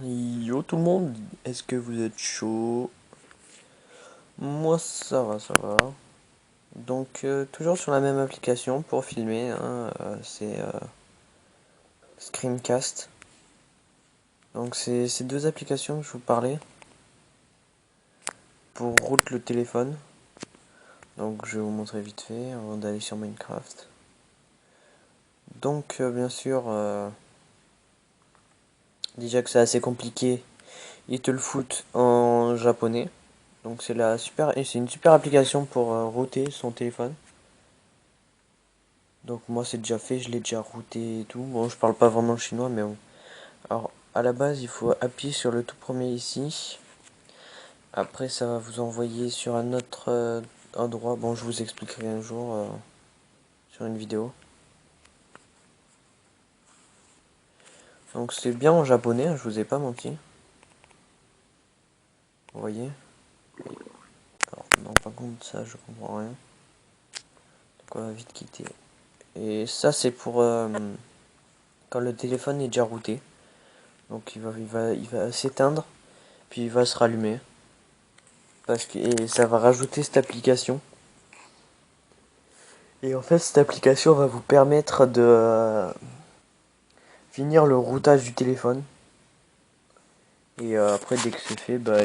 Yo tout le monde, est-ce que vous êtes chaud? Moi ça va, ça va. Donc toujours sur la même application pour filmer, hein, c'est Screencast. Donc c'est ces deux applications que je vous parlais pour route le téléphone. Donc je vais vous montrer vite fait avant d'aller sur Minecraft. Donc bien sûr, déjà que c'est assez compliqué, ils te le foutent en japonais. Donc c'est une super application pour router son téléphone. Donc moi c'est déjà fait, je l'ai déjà routé et tout. Bon, je parle pas vraiment le chinois, mais bon. Alors à la base, il faut appuyer sur le tout premier ici. Après, ça va vous envoyer sur un autre endroit. Bon, je vous expliquerai un jour sur une vidéo. Donc c'est bien en japonais, hein, je vous ai pas menti. Vous voyez? Alors non, par contre ça, je comprends rien. Donc on va vite quitter. Et ça c'est pour quand le téléphone est déjà routé. Donc il va s'éteindre, puis il va se rallumer. Et ça va rajouter cette application. Et en fait, cette application va vous permettre de finir le routage du téléphone. Et après, dès que c'est fait, bah,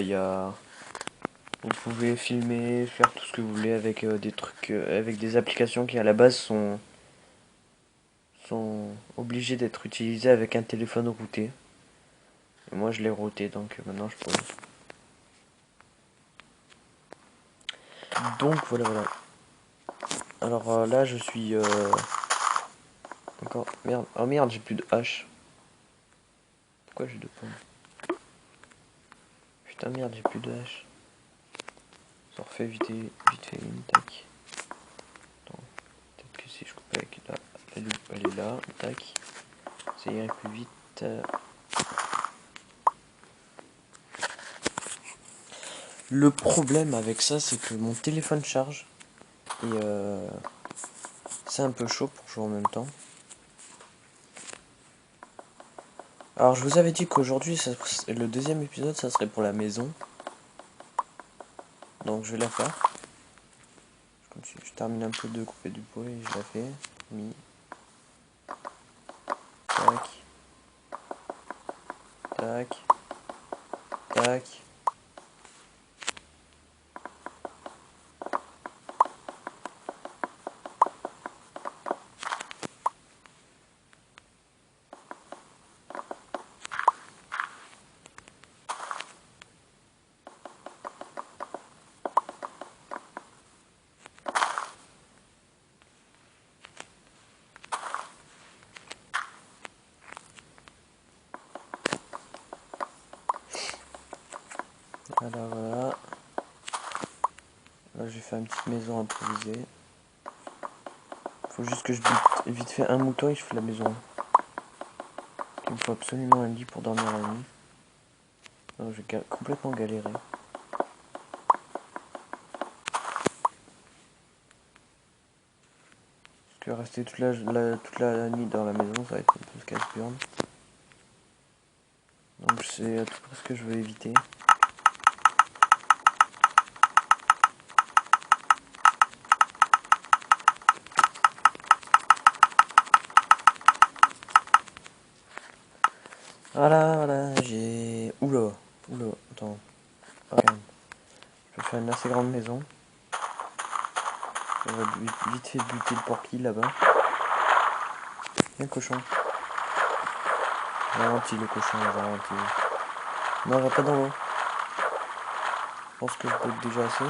vous pouvez filmer, faire tout ce que vous voulez avec des trucs, avec des applications qui à la base sont obligées d'être utilisées avec un téléphone routé. Et moi, je l'ai routé, donc maintenant je peux. Donc voilà, voilà. Alors là, je suis encore merde. Oh merde, j'ai plus de hache. Pourquoi j'ai deux pommes? Putain merde, j'ai plus de hache. Ça refait vite fait une tac. Attends, peut-être que si je coupe avec là, elle est là, tac. Ça irait plus vite. Le problème avec ça, c'est que mon téléphone charge. Et c'est un peu chaud pour jouer en même temps. Alors je vous avais dit qu'aujourd'hui, le deuxième épisode, ça serait pour la maison. Donc je vais la faire. Je termine un peu de couper du bois et je la fais. Mi. Tac. Tac. Tac. Voilà, voilà. Là j'ai fait une petite maison improvisée. Faut juste que je bute vite fait un mouton et je fais la maison. Il me faut absolument un lit pour dormir la nuit. Non, je vais complètement galérer. Parce que rester toute la nuit dans la maison, ça va être un peu casse-burne. Donc c'est à tout près ce que je veux éviter. Voilà, voilà, j'ai... Oula, attends. Ah, calme. Je vais faire une assez grande maison. On va vite fait buter le porky là-bas. Il y a un cochon. Ralentis le cochon, ralentis. Non, va pas dans l'eau. Je pense que je bug déjà assez.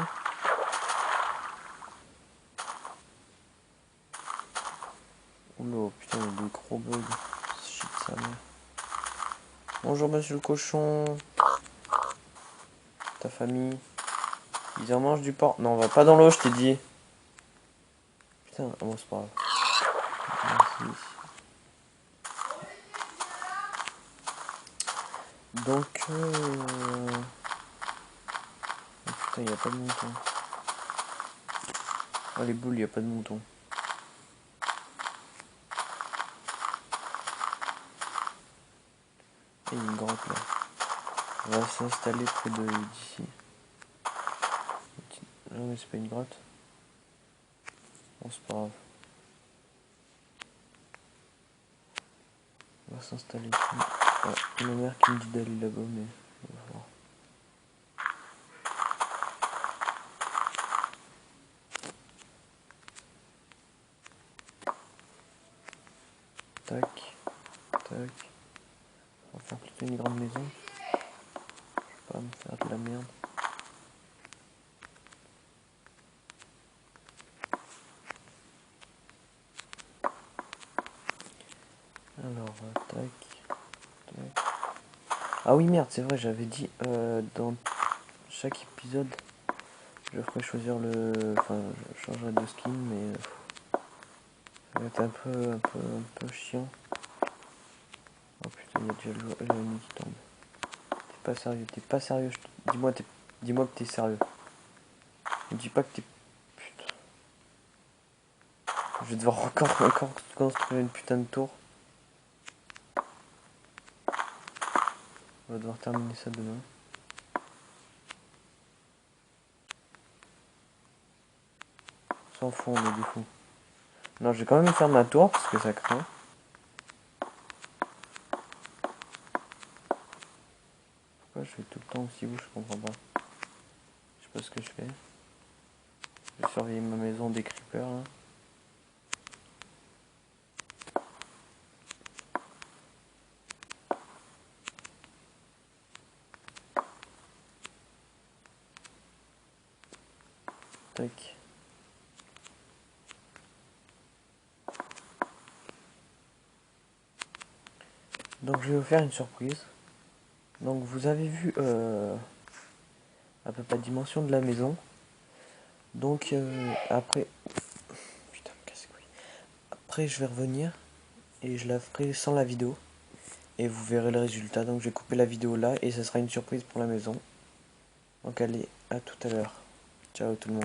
Oula, putain, il y a des gros bugs. Shit, ça merde. Bonjour monsieur le cochon. Ta famille. Ils en mangent du porc. Non, va pas dans l'eau, je t'ai dit. Putain, ah bon, c'est pas grave. Merci. Donc, oh, putain, il n'y a pas de mouton. Oh, les boules, il n'y a pas de mouton. Et il y a une grotte là. On va s'installer près de d'ici. Non mais c'est pas une grotte. Bon c'est pas grave. On va s'installer ici. Ah, ma mère qui me dit d'aller là-bas mais on va voir. Tac, tac. On va faire plutôt une grande maison. Je vais pas me faire de la merde. Alors, tac, tac. Ah oui merde, c'est vrai, j'avais dit dans chaque épisode, je ferai choisir le... Enfin, je changerai de skin, mais ça va être un peu chiant. Oh putain, il y a déjà la nuit qui tombe. T'es pas sérieux. Dis-moi que t'es sérieux. Ne dis pas que t'es... Putain. Je vais devoir encore construire une putain de tour. On va devoir terminer ça demain. On s'en fout, on est des fous. Non, je vais quand même faire ma tour parce que ça craint. Pourquoi je fais tout le temps aussi où je comprends pas. Je sais pas ce que je fais. Je vais surveiller ma maison des creepers là. Tac. Donc je vais vous faire une surprise. Donc vous avez vu à peu près la dimension de la maison. Donc après... Putain, casse-couille. Après je vais revenir et je la ferai sans la vidéo. Et vous verrez le résultat. Donc je vais couper la vidéo là et ça sera une surprise pour la maison. Donc allez, à tout à l'heure. Ciao tout le monde.